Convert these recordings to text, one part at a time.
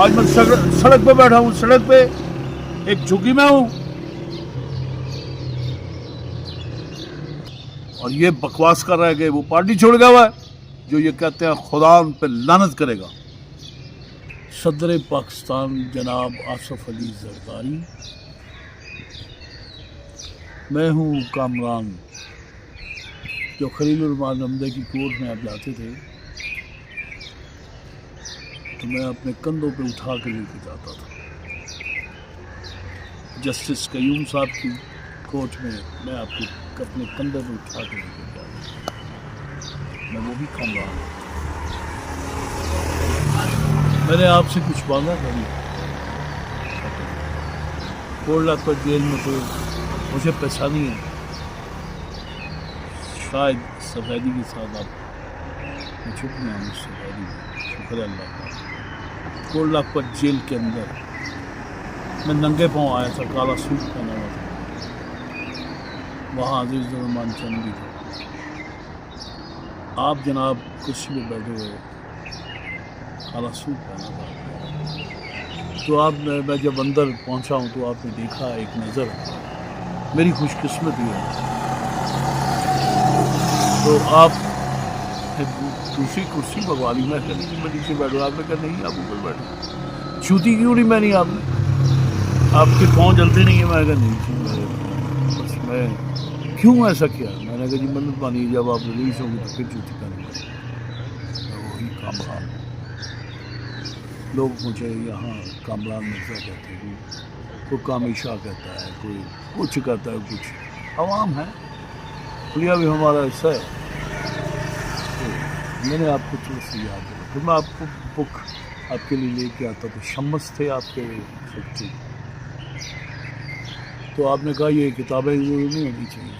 آج میں سڑک پہ بیٹھا ہوں، سڑک پہ ایک جھگی میں ہوں اور یہ بکواس کر رہا ہے کہ وہ پارٹی چھوڑ گیا ہوا ہے جو یہ کہتے ہیں خدا ان پہ لعنت کرے گا۔ صدر پاکستان جناب آصف علی زرداری، میں ہوں کامران جو خلیل الرحمن حمدے کی کورٹ میں آپ جاتے تھے تو میں اپنے کندھوں پہ اٹھا کے لے کے جاتا تھا۔ جسٹس قیوم صاحب کی کورٹ میں آپ کو اپنے کندھے پہ اٹھا کے لے کے جاتا تھا۔ میں وہ بھی کامران ہوں۔ میں نے آپ سے کچھ مانگا نہیں، کوڑ پر جیل میں کوئی مجھے پیسہ نہیں ہے، شاید سفیدی کے ساتھ آپ چھپ میں آؤں سفیدی میں، شکر اللہ کا۔ کوڑ پر جیل کے اندر میں ننگے پاؤں آیا تھا، کالا سوٹ پہنا ہوا تھا، وہاں عزیز الرحمان چند بھی تھا، آپ جناب کرسی پہ بیٹھے ہوئے کالا سوٹ پہنا تھا۔ تو آپ میں جب اندر پہنچا ہوں تو آپ نے دیکھا ایک نظر، میری خوش قسمتی ہے تو آپ دوسری کرسی بگوا لی۔ میں کہا نہیں میں نیچے بیٹھوں، آپ نے کہا نہیں آپ اوپر بیٹھو۔ چھوتی کیوں نہیں میں نہیں آپ نے، آپ کے پاؤں جلتے نہیں ہیں؟ میں کہا نہیں بس میں کیوں ایسا کیا؟ میں نے کہا جی منت مانی جب آپ ریلیز ہوں گے تو پھر چھوتی کریں گے۔ میں وہی کامران ہوں۔ لوگ مجھے یہاں کامران مرزا کہتے ہیں، کوئی کامی شاہ کہتا ہے، کوئی کچھ کہتا ہے، کچھ عوام ہے، خلیہ بھی ہمارا حصہ ہے۔ تو میں نے آپ کو تھوڑا سا یاد دیا، پھر میں آپ کو بک آپ کے لیے لے کے آتا تو شمس تھے آپ کے سچے، تو آپ نے کہا یہ کتابیں ضرور نہیں ہونی چاہیے،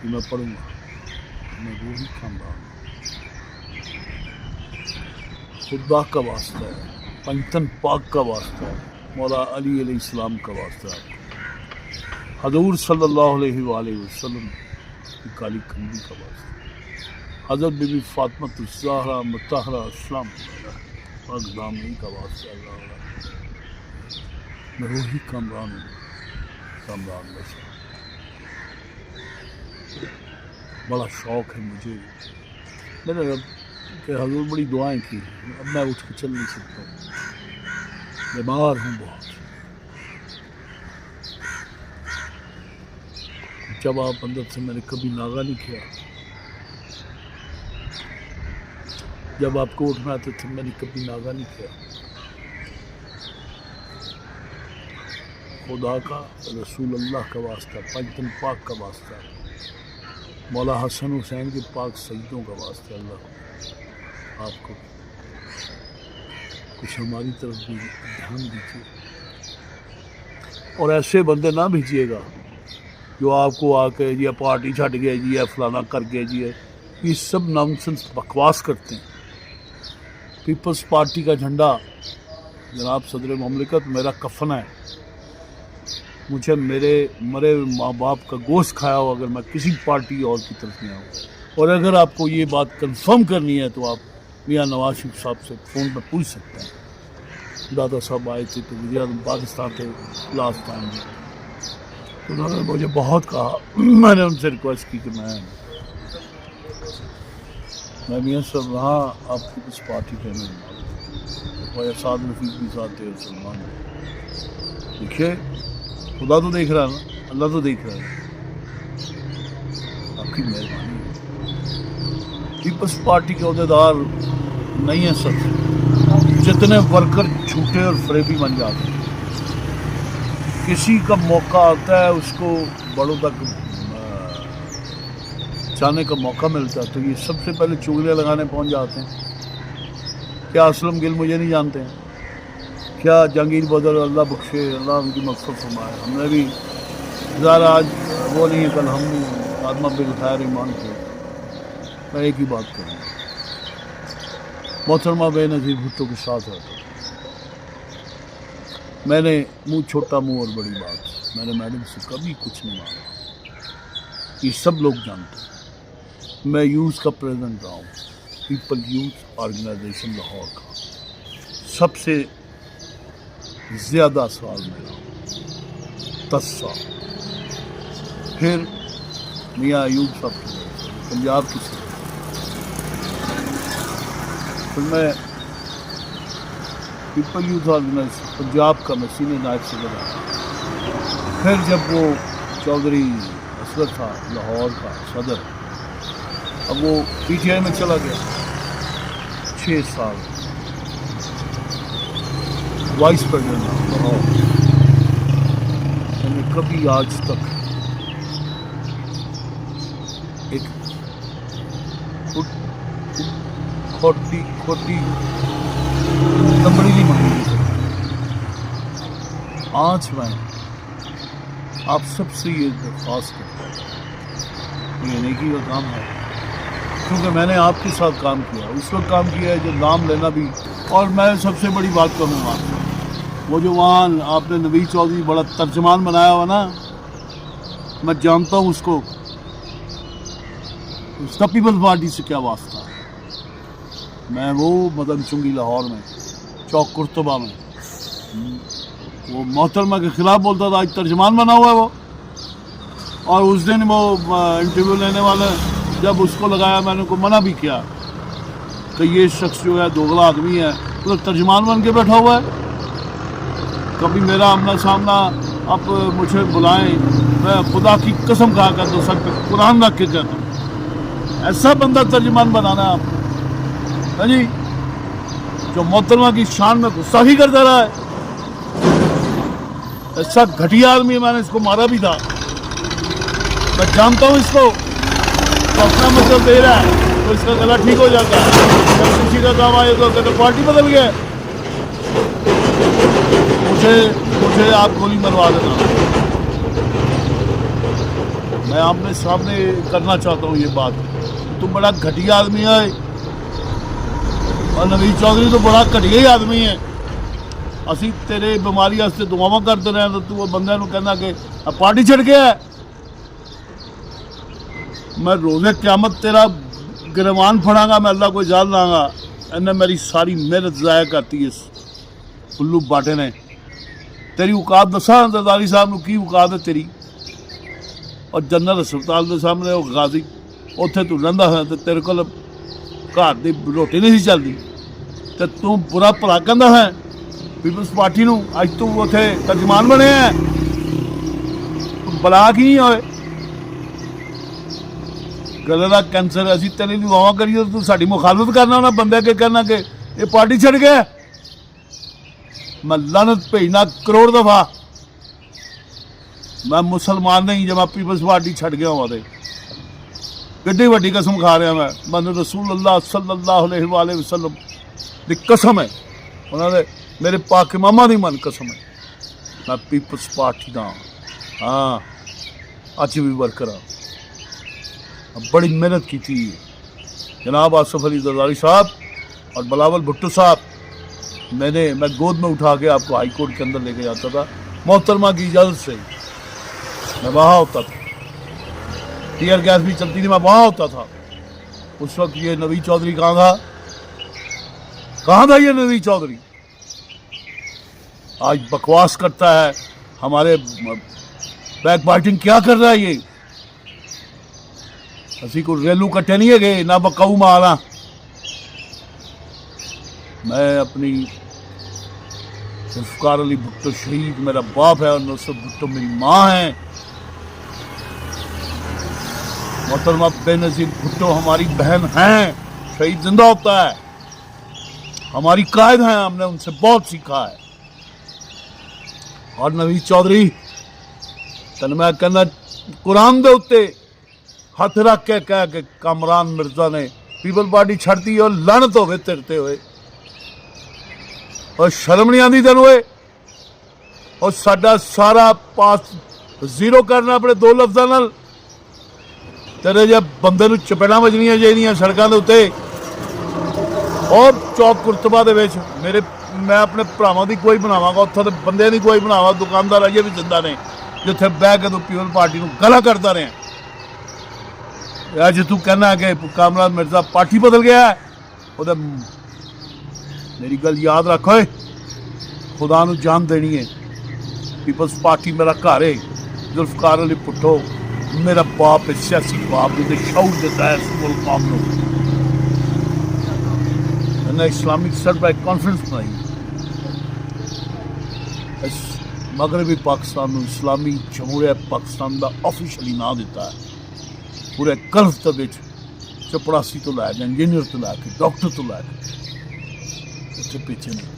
میں پڑھوں گا۔ میں وہ بھی کامران ہوں۔ خدا کا واسطہ ہے، پنجتن پاک کا واسطہ ہے، مولا علی علیہ السلام کا واسطہ ہے، حضور صلی اللہ علیہ وآلہ وسلم کی کالی کھنڈی کا واسطہ ہے، حضرت بی بی فاطمہ الزہرا مطہرہ السلام پاک دامنی کا واسطہ ہے۔ اللہ میں وہی کامران ہوں، کامران بشا۔ بڑا شوق ہے مجھے، میں نے کہ حضور بڑی دعائیں کی، اب میں اٹھ کے چل نہیں سکتا ہوں، بیمار ہوں بہت۔ جب آپ اندر سے میں نے کبھی ناغہ نہیں کیا، جب آپ کوٹ میں آتے تھے میں نے کبھی ناغہ نہیں کیا۔ خدا کا، رسول اللہ کا واسطہ، پنجتن پاک کا واسطہ، مولا حسن حسین کے پاک سجدوں کا واسطہ، اللہ آپ کو کچھ ہماری طرف بھی دھیان دیجیے، اور ایسے بندے نہ بھیجیے گا جو آپ کو آ کے یہ پارٹی چھٹ گیا جی، یہ فلانا کر گیا جی، یہ سب نانسنس بکواس کرتے ہیں۔ پیپلز پارٹی کا جھنڈا جناب صدر مملکت میرا کفن ہے، مجھے میرے مرے ماں باپ کا گوشت کھایا ہو اگر میں کسی پارٹی اور کی طرف میں آؤں، اور اگر آپ کو یہ بات کنفرم کرنی ہے تو آپ میاں نواز شریف صاحب سے فون پہ پوچھ سکتے ہیں۔ دادا صاحب آئے تھے تو وزیر اعظم پاکستان تھے لاسٹ ٹائم، انہوں نے مجھے بہت کہا، میں نے ان سے ریکویسٹ کی کہ میں میاں صاحب وہاں آپ کی کس پارٹی کے میں سعد رفیق بھی ساتھ تھے، سلمان دیکھیے خدا تو دیکھ رہا ہے نا، اللہ تو دیکھ رہا ہے، آپ کی مہربانی ہے۔ پیپلز پارٹی کے عہدیدار نہیں ہیں سب، جتنے ورکر جھوٹے اور فریبی بن جاتے ہیں، کسی کا موقع آتا ہے اس کو بڑوں تک جانے کا موقع ملتا ہے تو یہ سب سے پہلے چغلیاں لگانے پہنچ جاتے ہیں۔ کیا اسلم گل مجھے نہیں جانتے ہیں؟ کیا جہانگیر بدر اللہ بخشے، اللہ ان کی مغفرت فرمائے، ہم نے بھی ذرا آج وہ نہیں ہے کل ہم نہیں ہیں، آدمہ بالخیر ایمان کو۔ میں ایک ہی بات کروں گا، محترمہ بے نظیر بھٹو کے ساتھ رہتا ہوں، میں نے منہ چھوٹا منہ اور بڑی بات، میں نے میڈم سے کبھی کچھ نہیں مانگا، یہ سب لوگ جانتے ہیں۔ میں یوتھ کا پریزیڈنٹ رہا ہوں، پیپل یوتھ آرگنائزیشن لاہور کا، سب سے زیادہ سال میرا 10 سال. پھر میاں ایوب صاحب پنجاب کی سر. پھر میں پیپل یوتھ آرگنائزیشن پنجاب کا میں سینئر نائب صدر آیا. پھر جب وہ چودھری اصغر تھا لاہور کا صدر، اب وہ پی ٹی آئی میں چلا گیا. 6 سال وائس پریزیڈنٹ لاہور. میں نے کبھی آج تک ایک کھوٹی نمبری نہیں مانگی. آج میں آپ سب سے یہ درخواست کرتا ہوں، یہ نیکی کا کام ہے، کیونکہ میں نے آپ کے ساتھ کام کیا، اس وقت کام کیا ہے جو نام لینا بھی. اور میں سب سے بڑی بات کروں گا، وہ جو وہاں آپ نے نوید چودھری بڑا ترجمان بنایا ہوا نا، میں جانتا ہوں اس کو، پیپلز پارٹی سے کیا واسطہ ہے. میں وہ مدن چنگی لاہور میں چوک قرطبہ میں وہ محترمہ کے خلاف بولتا تھا، آج ترجمان بنا ہوا ہے وہ. اور اس دن وہ انٹرویو لینے والے جب اس کو لگایا، میں نے کو منع بھی کیا کہ یہ شخص جو ہے دوغلا آدمی ہے، وہ ترجمان بن کے بیٹھا ہوا ہے. کبھی میرا آمنا سامنا آپ مجھے بلائیں، میں خدا کی قسم کھا کر دو سر پہ قرآن رکھ کے کہتا ہوں، ایسا بندہ ترجمان بنانا ہے آپ ہاں جی، جو محترمہ کی شان میں گستاخی کرتا رہا ہے. ایسا گھٹیا آدمی ہے، میں نے اس کو مارا بھی تھا. میں جانتا ہوں اس کو، تو اپنا مطلب دے رہا ہے تو اس کا گلا ٹھیک ہو جاتا ہے. جب کسی کا کام آئے تو کہتے پارٹی بدل گیا. مجھے آپ گولی مروا دینا، میں آپ نے سامنے کرنا چاہتا ہوں یہ بات. تم بڑا گھٹیا آدمی ہے، اور نوید چودھری تو بڑا گھٹیا ہی آدمی ہے. اسی تیرے بیماری واسطے دعاواں کرتے رہے تو تو وہ بندے نو کہنا کہ اب پارٹی چھڑ گیا ہے. میں روز قیامت تیرا گریوان پھڑاں گا، میں اللہ کو اجازت داں گا. انہیں میری ساری محنت ضائع کرتی ہے اس الو باٹے نے. تیری اوقات دساں زرداری صاحب نو کی اوقات ہے تیری. اور جنرل ہسپتال کے سامنے وہ غازی اتنے تو رہندا ہے تو تیرے کو گھر کی روٹی نہیں سی چلتی، تو تم برا بھلا کہندا ہے پیپلز پارٹی نو. اج تو اتنے ترجمان بنے ہیں، بلا کی نہیں ہوئے. گلے کا کینسر اسی تیرے لیے دعا کریے تو ساری مخالفت کرنا ہونا بندے کے کہنا کہ یہ پارٹی چھڑ گیا. میں لعنت بھیجنا کروڑ دفعہ، میں مسلمان نہیں جب آپ پیپلز پارٹی چھڑ گیا ہوا. کڈی وڈی قسم کھا رہا میں رسول اللہ صلی اللہ علیہ وآلہ وسلم دی قسم ہے، انہوں نے میرے پاک امامہ دی من قسم ہے. میں پیپلز پارٹی دا ہاں اج بھی برقرار. بڑی محنت کی تھی جناب آصف علی زرداری صاحب اور بلاول بھٹو صاحب. میں گود میں اٹھا کے آپ کو ہائی کورٹ کے اندر لے کے جاتا تھا محترمہ کی اجازت سے. میں وہاں ہوتا تھا، ٹیئر گیس بھی چلتی تھی، میں وہاں ہوتا تھا. اس وقت یہ نوید چودھری کہاں تھا یہ نوید چودھری؟ آج بکواس کرتا ہے، ہمارے بیک بائٹنگ کیا کر رہا ہے یہ. اسی کو ریلو کٹے نہیں ہے گئے نہ بکاؤ مارا. میں اپنی ذوالفقار علی بھٹو شہید میرا باپ ہے اور نصرت بھٹو میری ماں ہے. محترمہ بے نظیر بھٹو ہماری بہن ہیں. شہید زندہ ہوتا ہے، ہماری قائد ہیں، ہم نے ان سے بہت سیکھا ہے. اور نوید چودھری تن میں کہنا قرآن دے اتے ہاتھ رکھ کے کہہ کہ کامران مرزا نے پیپل پارٹی چھڑتی اور لعنت ہوئے تیرتے ہوئے. اور شرم نہیں آتی تین ہوئے. اور ساڈا سارا پاس زیرو کرنا اپنے 2 لفظوں نال. تیرے جب بندے نو چپیڑاں بجنیاں چاہیے سڑکوں کے اتنے اور چوک قرطبہ دے وچ. میں اپنے بھراواں دی کوئی بناواں گا، اتنے بندے دی کوئی بناواں. دکاندار اجے بھی زندہ نے جتھے بہ کے تو پیپل پارٹی نو گلا کرتا رہے. اج تو کہنا کہ کامران مرزا پارٹی بدل گیا ہے، میری گل یاد رکھو، خدا نو جان دینی ہے. پیپلز پارٹی میرا گھر ہے. ذوالفقار علی بھٹو میرا باپ ہے، سیاسی باپ ہے، شعور دیتا ہے اس ملک قوم کو. اسلامک سربراہ کانفرنس بنائی، مغربی پاکستان نو اسلامی جمہوریہ پاکستان دا آفیشلی نام دیتا ہے. پورے گلف دے وچ چپڑاسی تو لے کے انجینئر تو لے کے ڈاکٹر تو لے کے اتنے پیچھے نہیں.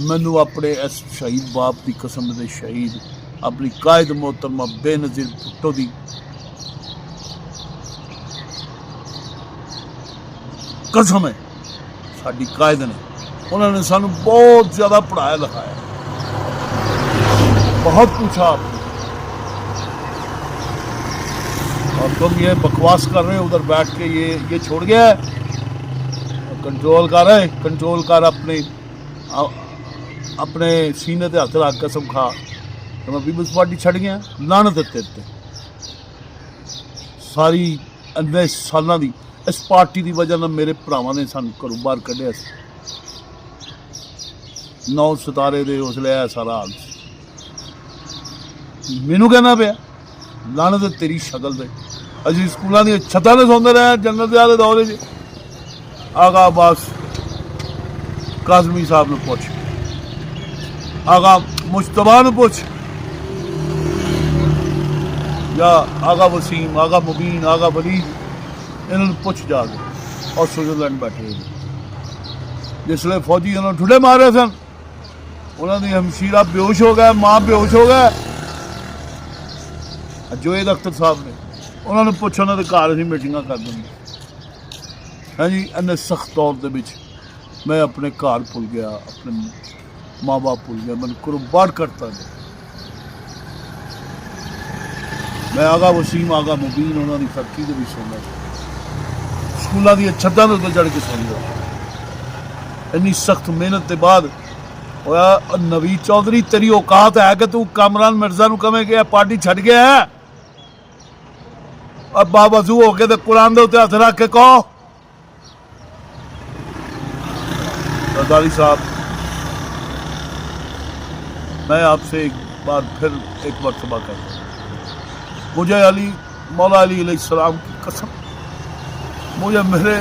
مینو اپنے اس شہید باپ دی قسم دے، شہید اپنی قائد محترمہ بے نظیر بھٹو دی قسم ہے. ساڈی قائد نے، انہوں نے سانو بہت زیادہ پڑھایا لکھایا، بہت پوچھا آپ نے. اور تم یہ بکواس کر رہے ہو ادھر بیٹھ کے، یہ چھوڑ گیا ہے. کنٹرول کر رہے، کنٹرول کر اپنے سینے تے ہاتھ رکھ قسم کھا. میں پیپلز پارٹی چھڑ گیا، لعنت تے ساری انیس سالاں دی اس پارٹی دی وجہ نال میرے بھراواں نے سان گھروں باہر کڈھیا سی. 9 ستارے دے حوصلے ہے سارا حال مینوں کہنا پیا لعنت تیری شکل دے. اسی سکولاں دی چھتاں تے سوندے رہے جنت والے دور وچ. آغا عباس کاظمی صاحب نو پوچھ، آغا مجتبیٰ نو پوچھ، یا آغا وسیم، آغا مبین، آغا ولید، انہوں نے پوچھ جا کے. اور سوئٹزرلینڈ بیٹھے جس لئے فوجی انہوں نے ٹھڈے مارے سن، انہوں نے ہمشیرہ بے ہوش ہو گئے، ماں بے ہوش ہو گئے. جوید اختر صاحب نے انہوں نے پوچھا، انہوں نے گھر اسی میٹنگاں کر دیں. ہاں جی، انہیں سخت دور دے وچ میں اپنے گھر بھول گیا، اپنے ماں باپ بھول گیا، میں قربان کرتا گیا. میں آغا وسیم، آغا مبین انہوں نے ترقی دے بھی سننا، سکولاں دی چھتاں تے چڑھ کے سننا. اتنی سخت محنت کے بعد ہویا. نوید چودھری تیری اوقات ہے کہ تو کامران مرزا نو کہے کہ پارٹی چھڈ گیا ہے؟ اب باوضو ہو کے تے قرآن دے اتنے ہاتھ رکھ کے کہو. زرداری صاحب، میں آپ سے ایک بار پھر ایک مرتبہ کرتا ہوں، مجھے مولا علی علیہ السلام کی قسم، مجھے میرے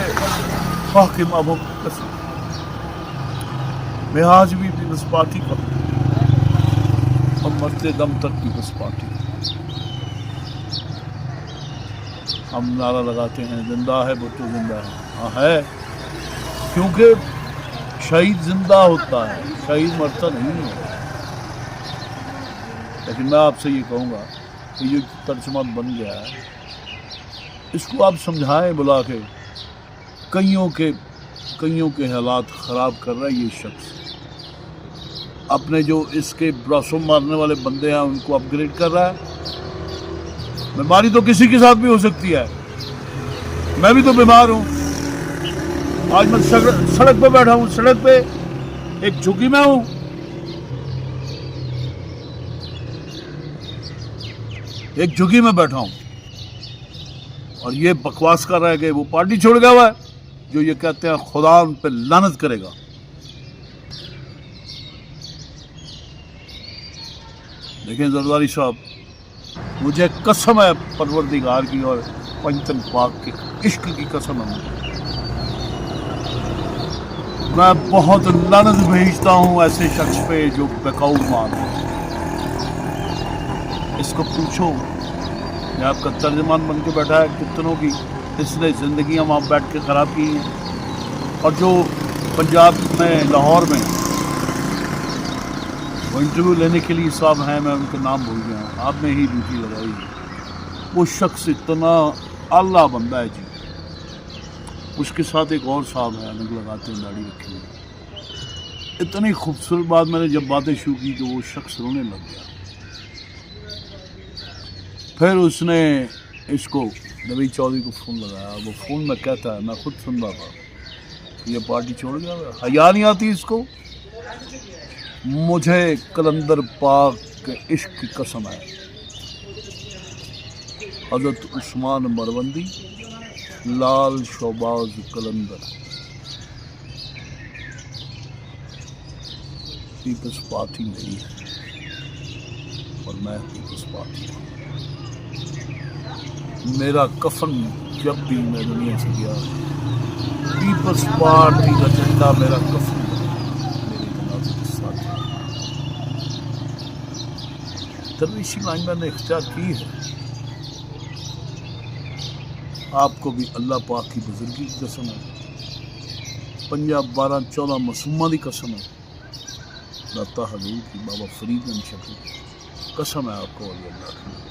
حاکم ابو کی قسم، میں آج بھی پیپلز پارٹی کا اور مرتے دم تک پیپلز پارٹی. ہم نعرہ لگاتے ہیں زندہ ہے بھٹو زندہ ہے. ہاں ہے، کیونکہ شہید زندہ ہوتا ہے، شہید مرتا نہیں ہے. لیکن میں آپ سے یہ کہوں گا کہ یہ ترجمہ بن گیا ہے، اس کو آپ سمجھائیں بلا کے. کئیوں کے حالات خراب کر رہا ہے یہ شخص. اپنے جو اس کے براسوں مارنے والے بندے ہیں ان کو اپ گریڈ کر رہا ہے. بیماری تو کسی کے ساتھ بھی ہو سکتی ہے، میں بھی تو بیمار ہوں. آج میں سڑک پہ بیٹھا ہوں، سڑک پہ ایک جھگی میں ہوں. ایک جھگی میں بیٹھا ہوں اور یہ بکواس کر رہا ہے کہ وہ پارٹی چھوڑ گیا ہوا ہے، جو یہ کہتے ہیں خدا ان پہ لعنت کرے گا. لیکن زرداری صاحب، مجھے قسم ہے پروردگار کی اور پنجتن پاک کے عشق کی قسم ہے، میں بہت لعنت بھیجتا ہوں ایسے شخص پہ جو بقاؤ مان ہے. اس کو پوچھو، میں آپ کا ترجمان بن کے بیٹھا ہے کتنوں کی اس نے زندگیاں وہاں بیٹھ کے خراب کی ہیں. اور جو پنجاب میں لاہور میں وہ انٹرویو لینے کے لیے صاحب ہیں، میں ان کا نام بھول گیا ہوں، آپ نے ہی ڈیوٹی لگائی. وہ شخص اتنا اعلیٰ بندہ ہے جی. اس کے ساتھ ایک اور صاحب ہے، انگ لگاتے ہیں، داڑھی رکھی ہوئی. اتنی خوبصورت بات میں نے جب باتیں شروع کی تو وہ شخص رونے لگ گیا. پھر اس نے اس کو نوید چودھری کو فون لگایا. وہ فون میں کہتا ہے، میں خود سن رہا تھا، یہ پارٹی چھوڑ گیا. حیا نہیں آتی اس کو. مجھے کلندر پاک کے عشق کی قسم ہے، حضرت عثمان مروندی، لال شوباز کلندر، پیپلز پارٹی نہیں ہے اور میں پیپلز پارٹی ہوں. میرا کفن جب بھی میں دنیا سے گیا پیپلز پارٹی کا جھنڈا میرا کفن میرے جنازے کے ساتھ. درویشی لائن میں نے اختیار کی ہے. آپ کو بھی اللہ پاک کی بزرگی کی قسم ہے, 15-12-14 معصوماں دی قسم ہے, داتا حضور کی, بابا فرید گنج شفیع قسم ہے آپ کو ولی اللہ کی.